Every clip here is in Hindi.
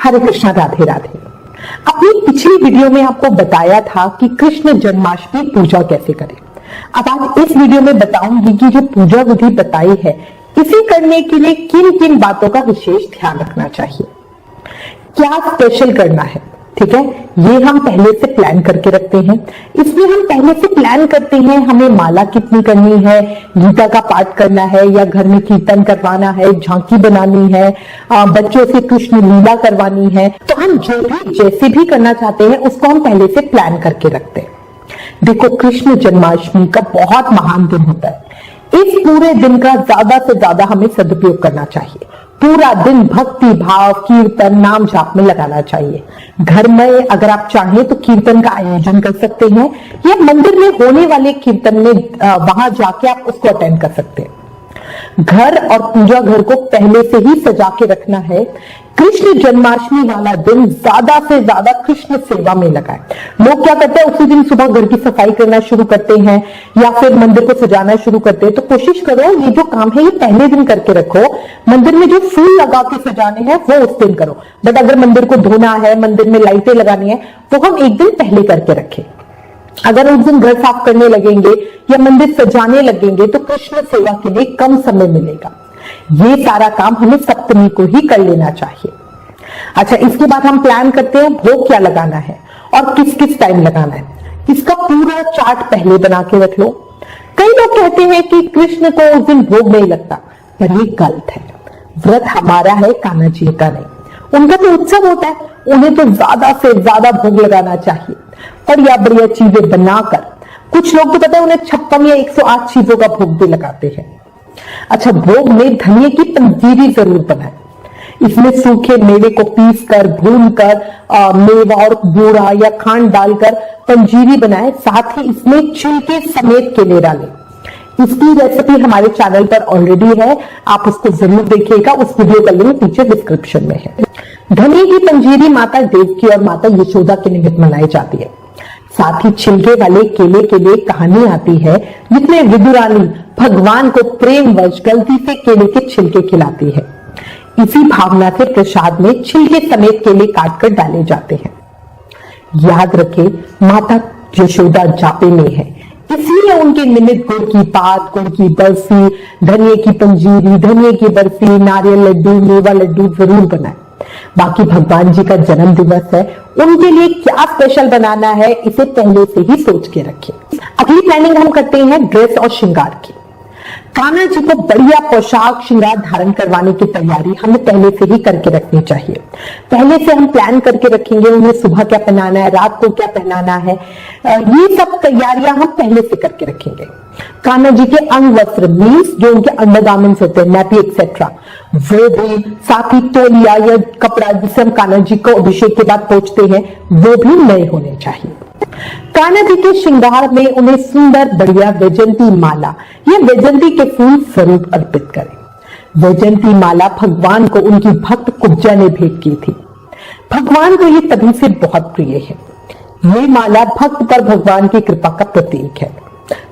हरे कृष्णा, राधे राधे। अपनी पिछली वीडियो में आपको बताया था कि कृष्ण जन्माष्टमी पूजा कैसे करें। अब आज इस वीडियो में बताऊंगी कि जो पूजा विधि बताई है इसे करने के लिए किन किन बातों का विशेष ध्यान रखना चाहिए, क्या स्पेशल करना है। ठीक है, ये हम पहले से प्लान करके रखते हैं। इसमें हम पहले से प्लान करते हैं हमें माला कितनी करनी है, गीता का पाठ करना है या घर में कीर्तन करवाना है, झांकी बनानी है, बच्चों से कृष्ण लीला करवानी है। तो हम जो भी जैसे भी करना चाहते हैं उसको हम पहले से प्लान करके रखते हैं। देखो, कृष्ण जन्माष्टमी का बहुत महान दिन होता है। इस पूरे दिन का ज्यादा से ज्यादा हमें सदुपयोग करना चाहिए। पूरा दिन भक्ति भाव, कीर्तन, नाम जाप में लगाना चाहिए। घर में अगर आप चाहें तो कीर्तन का आयोजन कर सकते हैं या मंदिर में होने वाले कीर्तन में वहां जाके आप उसको अटेंड कर सकते हैं। घर और पूजा घर को पहले से ही सजा के रखना है। कृष्ण जन्माष्टमी वाला दिन ज्यादा से ज्यादा कृष्ण सेवा में लगाए। लोग क्या करते हैं, उसी दिन सुबह घर की सफाई करना शुरू करते हैं या फिर मंदिर को सजाना शुरू करते हैं। तो कोशिश करो ये जो काम है ये पहले दिन करके रखो। मंदिर में जो फूल लगा के सजाने हैं वो उस दिन करो, बट अगर मंदिर को धोना है, मंदिर में लाइटें लगानी है, वो हम एक दिन पहले करके रखें। अगर उस दिन घर साफ करने लगेंगे या मंदिर सजाने लगेंगे तो कृष्ण सेवा के लिए कम समय मिलेगा। ये सारा काम हमें सप्तमी को ही कर लेना चाहिए। अच्छा, इसके बाद हम प्लान करते हैं भोग क्या लगाना है और किस किस टाइम लगाना है। इसका पूरा चार्ट पहले बना के रख लो। कई लोग कहते हैं कि कृष्ण को उस दिन भोग नहीं लगता, पर ये गलत है। व्रत हमारा है, कान्हा जी का नहीं। उनका तो उत्सव होता है, उन्हें तो ज्यादा से ज्यादा भोग लगाना चाहिए। बढ़िया बढ़िया चीजें बनाकर, कुछ लोग तो पता है उन्हें 56 या 108 चीजों का भोग भी लगाते हैं। अच्छा, भोग में धनिये की पंजीरी जरूर बनाए। इसमें सूखे मेवे को पीस कर, भून कर, मेवा और बूढ़ा या खांड डालकर पंजीरी बनाए। साथ ही इसमें छिलके समेत केले डालें। इसकी रेसिपी हमारे चैनल पर ऑलरेडी है, आप उसको जरूर देखिएगा। उस वीडियो का लिंक नीचे डिस्क्रिप्शन में है। धनिये की पंजीरी माता देवकी और माता यशोदा के निमित्त बनाई जाती है। साथ ही छिलके वाले केले के लिए कहानी आती है जिसमें विदुरानी भगवान को प्रेमवश गलती से केले के छिलके खिलाती है। इसी भावना से प्रसाद में छिलके समेत केले काटकर डाले जाते हैं। याद रखें, माता यशोदा जापे में है, इसलिए उनके निमित्त गुड़ की पात, गुड़ की बर्फी, धनिये की पंजीरी, धनिये की बर्फी, नारियल लड्डू, मेवा लड्डू जरूर बनाए। बाकी भगवान जी का जन्म दिवस है, उनके लिए क्या स्पेशल बनाना है इसे पहले से ही सोच के रखें। अगली प्लानिंग हम करते हैं ड्रेस और श्रृंगार की। कान्हा जी को बढ़िया पोशाक श्रृंगार धारण करवाने की तैयारी हमें पहले से ही करके रखनी चाहिए। पहले से हम प्लान करके रखेंगे उन्हें सुबह क्या पहनाना है, रात को क्या पहनाना है। ये सब तैयारियां हम पहले से करके रखेंगे। कान्हा जी के अंग वस्त्र मीन्स जो उनके अंडरगारमेंट्स होते हैं, नैपी एक्सेट्रा, वो भी, साथ ही तौलिया या कपड़ा जिसे हम कान्हा जी को अभिषेक के बाद पोंछते हैं वो भी नए होने चाहिए। कान्हा जी के श्रृंगार में उन्हें सुंदर बढ़िया वैजयंती माला या वैजयंती के फूल स्वरूप अर्पित करें। वैजयंती माला भगवान को उनकी भक्त कुब्जा ने भेंट की थी। भगवान को ये तभी से बहुत प्रिय है। ये माला भक्त पर भगवान की कृपा का प्रतीक है।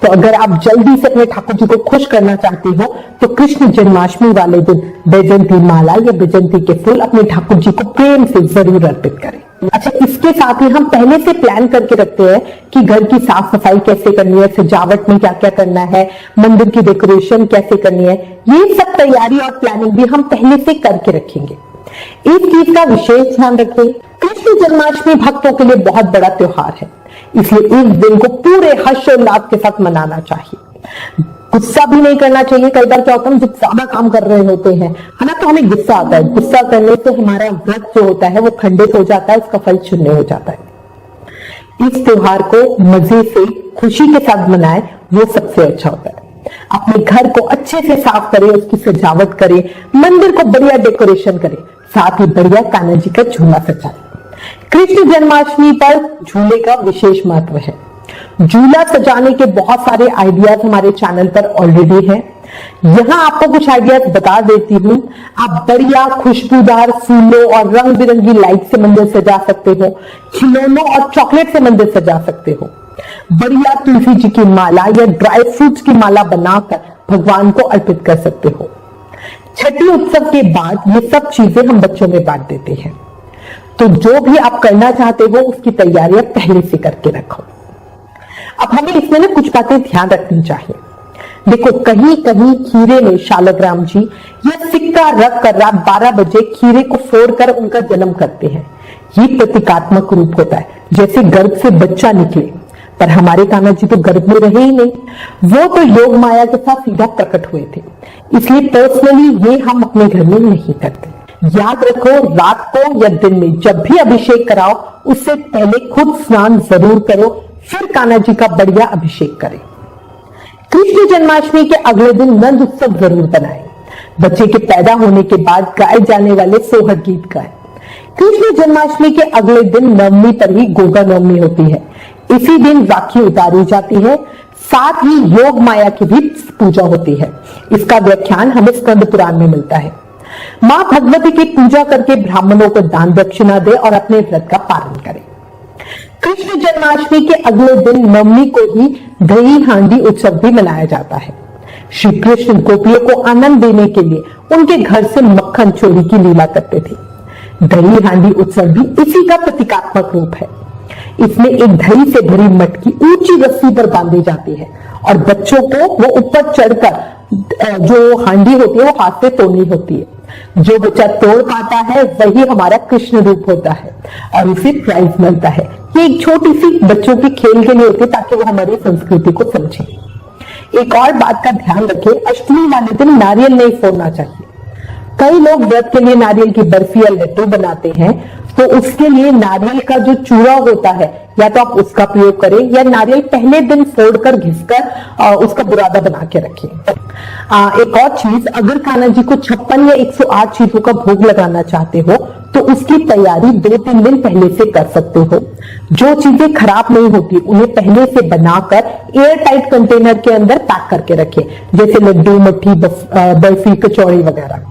तो अगर आप जल्दी से अपने ठाकुर जी को खुश करना चाहते हो तो कृष्ण जन्माष्टमी वाले दिन वैजयंती माला या वैजयंती के फूल अपने ठाकुर जी को प्रेम से जरूर अर्पित करें। अच्छा, इसके साथ ही हम पहले से प्लान करके रखते हैं कि घर की साफ सफाई कैसे करनी है, सजावट में क्या क्या करना है, मंदिर की डेकोरेशन कैसे करनी है। ये सब तैयारी और प्लानिंग भी हम पहले से करके रखेंगे। एक चीज का विशेष ध्यान रखें, कृष्ण जन्माष्टमी भक्तों के लिए बहुत बड़ा त्योहार है, इसलिए इस दिन को पूरे हर्षोल्लास के साथ मनाना चाहिए। गुस्सा भी नहीं करना चाहिए। कई बार क्या होता है, जब ज्यादा काम कर रहे होते हैं है ना, तो हमें गुस्सा आता है। गुस्सा करने से हमारा व्रत जो होता है वो खंडित हो जाता है, उसका फल शून्य हो जाता है। इस त्योहार को मजे से खुशी के साथ मनाएं, वो सबसे अच्छा होता है। अपने घर को अच्छे से साफ करें, उसकी सजावट करें, मंदिर को बढ़िया डेकोरेशन करें, साथ ही बढ़िया कान्हा जी का झूला सजाएं। कृष्ण जन्माष्टमी पर झूले का विशेष महत्व है। झूला सजाने के बहुत सारे आइडियाज हमारे चैनल पर ऑलरेडी हैं। यहां आपको कुछ आइडियाज बता देती हूँ। आप बढ़िया खुशबूदार फूलों और रंग बिरंगी लाइट से मंदिर सजा सकते हो। खिलौनों और चॉकलेट से मंदिर सजा सकते हो। बढ़िया तुलसी जी की माला या ड्राई फ्रूट्स की माला बनाकर भगवान को अर्पित कर सकते हो। छठी उत्सव के बाद ये सब चीजें हम बच्चों में बांट देते हैं। तो जो भी आप करना चाहते हो उसकी तैयारियां पहले से करके रखो। अब हमें इसमें ना कुछ बातें ध्यान रखनी चाहिए। देखो, कहीं कहीं खीरे में शालग्राम जी यह सिक्का रख कर रात 12 बजे खीरे को फोड़कर उनका जन्म करते हैं। ये प्रतीकात्मक रूप होता है, जैसे गर्भ से बच्चा निकले। पर हमारे कान्हा जी तो गर्भ में रहे ही नहीं, वो तो योग माया के साथ सीधा प्रकट हुए थे। इसलिए पर्सनली ये हम अपने घर में नहीं करते। याद रखो, रात को या दिन में जब भी अभिषेक कराओ उससे पहले खुद स्नान जरूर करो, फिर कान्हा जी का बढ़िया अभिषेक करें। कृष्ण जन्माष्टमी के अगले दिन नंद उत्सव जरूर बनाएं। बच्चे के पैदा होने के बाद गाए जाने वाले सोहर गीत गाएं। कृष्ण जन्माष्टमी के अगले दिन नवमी पर ही गोगा नवमी होती है। इसी दिन राखी उतारी जाती है। साथ ही योग माया की भी पूजा होती है। इसका व्याख्यान हमें स्कंद पुराण में मिलता है। मां भगवती की पूजा करके ब्राह्मणों को दान दक्षिणा दे और अपने व्रत का पालन करे। कृष्ण जन्माष्टमी के अगले दिन नवमी को ही दही हांडी उत्सव भी मनाया जाता है। श्री कृष्ण गोपियों को आनंद देने के लिए उनके घर से मक्खन चोरी की लीला करते थे। दही हांडी उत्सव भी इसी का प्रतीकात्मक रूप है। इसमें एक दही से भरी मटकी ऊंची रस्सी पर बांधी जाती है और बच्चों को वो ऊपर चढ़कर जो हांडी होती है वो हाथ से तोड़नी होती है। जो बच्चा तोड़ पाता है वही हमारा कृष्ण रूप होता है और उसे प्राइज मिलता है। ये एक छोटी सी बच्चों के खेल के लिए होती है ताकि वो हमारी संस्कृति को समझें। एक और बात का ध्यान रखें, अष्टमी वाले दिन नारियल नहीं फोड़ना चाहिए। कई लोग व्रत के लिए नारियल की बर्फी या लड्डू बनाते हैं, तो उसके लिए नारियल का जो चूरा होता है या तो आप उसका प्रयोग करें या नारियल पहले दिन फोड़कर घिसकर उसका बुरादा बना के रखें। एक और चीज, अगर कान्हा जी को 56 या 108 चीजों का भोग लगाना चाहते हो तो उसकी तैयारी 2-3 दिन पहले से कर सकते हो। जो चीजें खराब नहीं होती उन्हें पहले से बनाकर एयर टाइट कंटेनर के अंदर पैक करके रखें, जैसे लड्डू, मट्ठी, बर्फी, कचौड़ी वगैरह।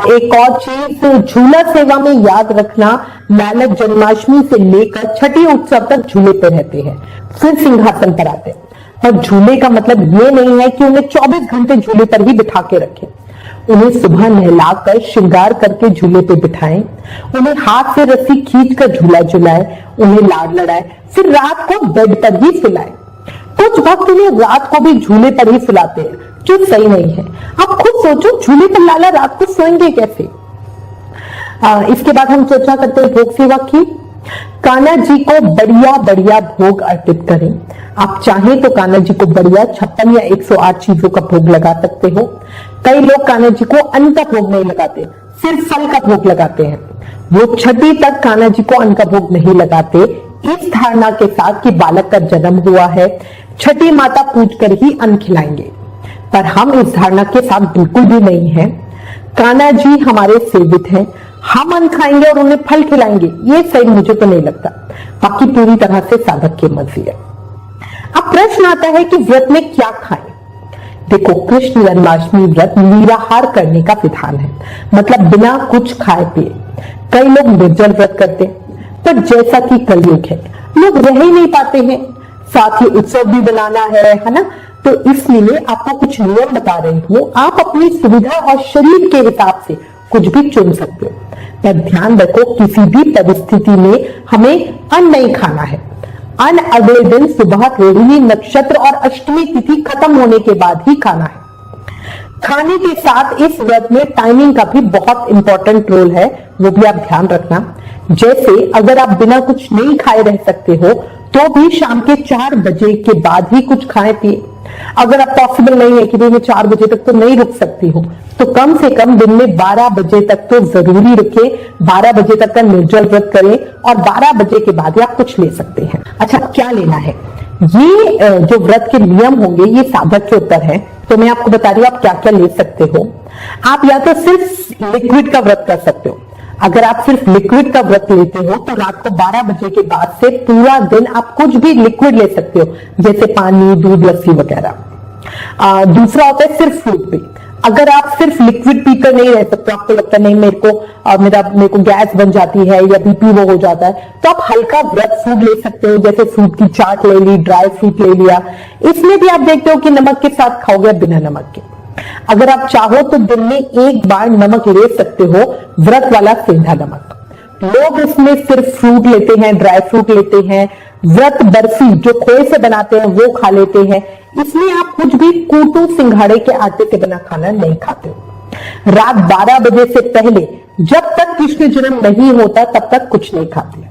एक और चीज, झूला सेवा में याद रखना, नानक जन्माष्टमी से लेकर छठी उत्सव तक झूले पे रहते हैं, फिर सिंहासन पर आते हैं। पर झूले का मतलब ये नहीं है कि उन्हें 24 घंटे झूले पर ही बिठा के रखें। उन्हें सुबह नहलाकर श्रृंगार करके झूले पे बिठाएं, उन्हें हाथ से रस्सी खींचकर झूला झुलाएं, उन्हें लाड लड़ाएं, फिर रात को बेड पर ही सुलाएं। कुछ भक्त उन्हें रात को भी झूले पर ही सुलाते हैं, जो सही नहीं है। आप खुद सोचो, झूले पर लाला रात को सोएंगे कैसे? इसके बाद हम चर्चा करते हैं भोग सेवा की। कान्हा जी को बढ़िया बढ़िया भोग अर्पित करें। आप चाहें तो कान्हा जी को बढ़िया 56 या 108 चीजों का भोग लगा सकते हो। कई लोग कान्हा जी को अन्न का भोग नहीं लगाते, सिर्फ फल का भोग लगाते हैं। वो छठी तक कान्हा जी को अन्न का भोग नहीं लगाते, इस धारणा के साथ कि बालक का जन्म हुआ है, छठी माता पूज कर ही अन्न खिलाएंगे। पर हम इस धारणा के साथ बिल्कुल भी नहीं है। कान्हा जी हमारे सेवित हैं, हम अन्न खाएंगे और उन्हें फल खिलाएंगे, ये सही मुझे तो नहीं लगता। बाकी पूरी तरह से साधक की मर्जी है। अब प्रश्न आता है कि व्रत में क्या खाएं? देखो, कृष्ण जन्माष्टमी व्रत निराहार करने का विधान है, मतलब बिना कुछ खाए पिए। कई लोग निर्जल व्रत करते हैं, पर जैसा कि कलयुग है, लोग रह ही नहीं पाते हैं, साथ ही उत्सव भी बनाना है ना, तो इसलिए आपको कुछ नियम बता रही हूं। आप अपनी सुविधा और शरीर के हिसाब से कुछ भी चुन सकते हो, पर ध्यान रखो किसी भी परिस्थिति में हमें अन्न नहीं खाना है। अन्न अगले दिन सुबह रोहिणी नक्षत्र और अष्टमी तिथि खत्म होने के बाद ही खाना है। खाने के साथ इस व्रत में टाइमिंग का भी बहुत इंपॉर्टेंट रोल है, वो भी आप ध्यान रखना। जैसे अगर आप बिना कुछ नहीं खाए रह सकते हो तो भी शाम के 4 बजे के बाद ही कुछ खाए पिए। अगर आप पॉसिबल नहीं है कि मैं 4 बजे तक तो नहीं रुक सकती हूँ, तो कम से कम दिन में 12 बजे तक तो जरूरी रुके। 12 बजे तक का निर्जल व्रत करें और 12 बजे के बाद ही आप कुछ ले सकते हैं। अच्छा, क्या लेना है? ये जो व्रत के नियम होंगे ये साधक के ऊपर है, तो मैं आपको बता रही हूँ आप क्या क्या ले सकते हो। आप या तो सिर्फ लिक्विड का व्रत कर सकते हो। अगर आप सिर्फ लिक्विड का व्रत लेते हो तो रात को 12 बजे के बाद से पूरा दिन आप कुछ भी लिक्विड ले सकते हो, जैसे पानी, दूध, लस्सी वगैरह। दूसरा होता है सिर्फ फ्रूट पी। अगर आप सिर्फ लिक्विड पीकर नहीं रह सकते, आपको लगता नहीं मेरे को गैस बन जाती है या बीपी वो हो जाता है, तो आप हल्का व्रत फूड ले सकते हो, जैसे फ्रूट की चाट ले ली, ड्राई फ्रूट ले लिया। इसमें भी आप देखते हो कि नमक के साथ खाओगे बिना नमक के। अगर आप चाहो तो दिन में एक बार नमक ले सकते हो, व्रत वाला सेंधा नमक। लोग इसमें सिर्फ फ्रूट लेते हैं, ड्राई फ्रूट लेते हैं, व्रत बर्फी जो खोए से बनाते हैं वो खा लेते हैं। इसलिए आप कुछ भी कूटू सिंघाड़े के आटे से बना खाना नहीं खाते हो। रात 12 बजे से पहले जब तक कृष्ण जन्म नहीं होता तब तक कुछ नहीं खाते।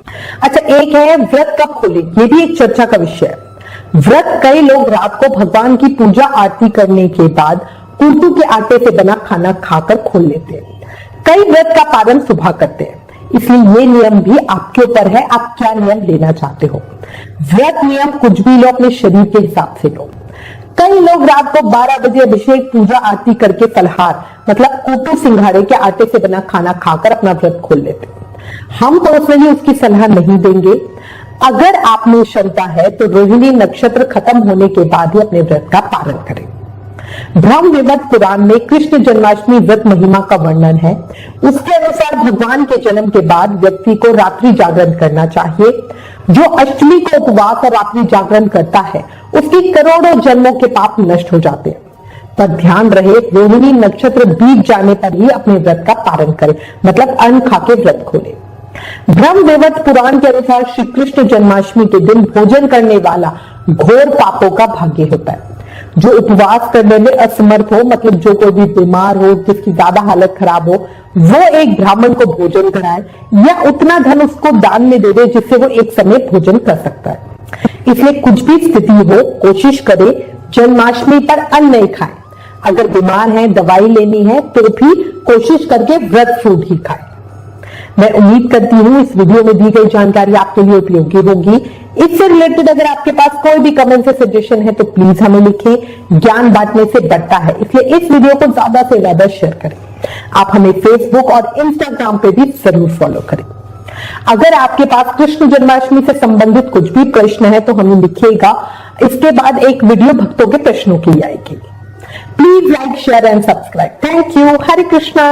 अच्छा, एक है व्रत कब खोले, ये भी एक चर्चा का विषय है। व्रत कई लोग रात को भगवान की पूजा आरती करने के बाद कूटू के आटे से बना खाना खाकर खोल लेते हैं। कई व्रत का पालन सुबह करते हैं, इसलिए ये नियम भी आपके ऊपर है, आप क्या नियम लेना चाहते हो। व्रत नियम कुछ भी लो, अपने शरीर के हिसाब से लो। कई लोग रात को 12 बजे अभिषेक पूजा आरती करके फलहार मतलब कूटू सिंघाड़े के आटे से बना खाना खाकर अपना व्रत खोल लेते हैं। हम पर्सनली उसकी सलाह नहीं देंगे। अगर आप में क्षमता है तो रोहिणी नक्षत्र खत्म होने के बाद ही अपने व्रत का पालन करें। ब्रह्म विवत पुराण में कृष्ण जन्माष्टमी व्रत महिमा का वर्णन है। उसके अनुसार भगवान के जन्म के बाद व्यक्ति को रात्रि जागरण करना चाहिए। जो अष्टमी को उपवास और रात्रि जागरण करता है उसकी करोड़ों जन्मों के पाप नष्ट हो जाते हैं। पर ध्यान रहे, रोहिणी नक्षत्र बीत जाने पर ही अपने व्रत का पालन करें, मतलब अन्न खा के व्रत खोले। ब्रह्म वैवर्त पुराण के अनुसार श्री कृष्ण जन्माष्टमी के दिन भोजन करने वाला घोर पापों का भाग्य होता है। जो उपवास करने में असमर्थ हो, मतलब जो कोई भी बीमार हो, जिसकी ज्यादा हालत खराब हो, वो एक ब्राह्मण को भोजन कराए या उतना धन उसको दान में दे दे जिससे वो एक समय भोजन कर सकता है। इसलिए कुछ भी स्थिति हो, कोशिश करे जन्माष्टमी पर अन्न नहीं खाए। अगर बीमार है, दवाई लेनी है तो भी कोशिश करके व्रत फ्रूट ही खाए। मैं उम्मीद करती हूँ इस वीडियो में दी गई जानकारी आपके लिए उपयोगी होगी। इससे रिलेटेड अगर आपके पास कोई भी कमेंट से सजेशन है तो प्लीज हमें लिखें। ज्ञान बांटने से बढ़ता है, इसलिए इस वीडियो को ज्यादा से ज्यादा शेयर करें। आप हमें फेसबुक और इंस्टाग्राम पे भी जरूर फॉलो करें। अगर आपके पास कृष्ण जन्माष्टमी से संबंधित कुछ भी प्रश्न है तो हमें लिखिएगा। इसके बाद एक वीडियो भक्तों के प्रश्नों की आएगी। Please like, share and subscribe. Thank you. Hare Krishna.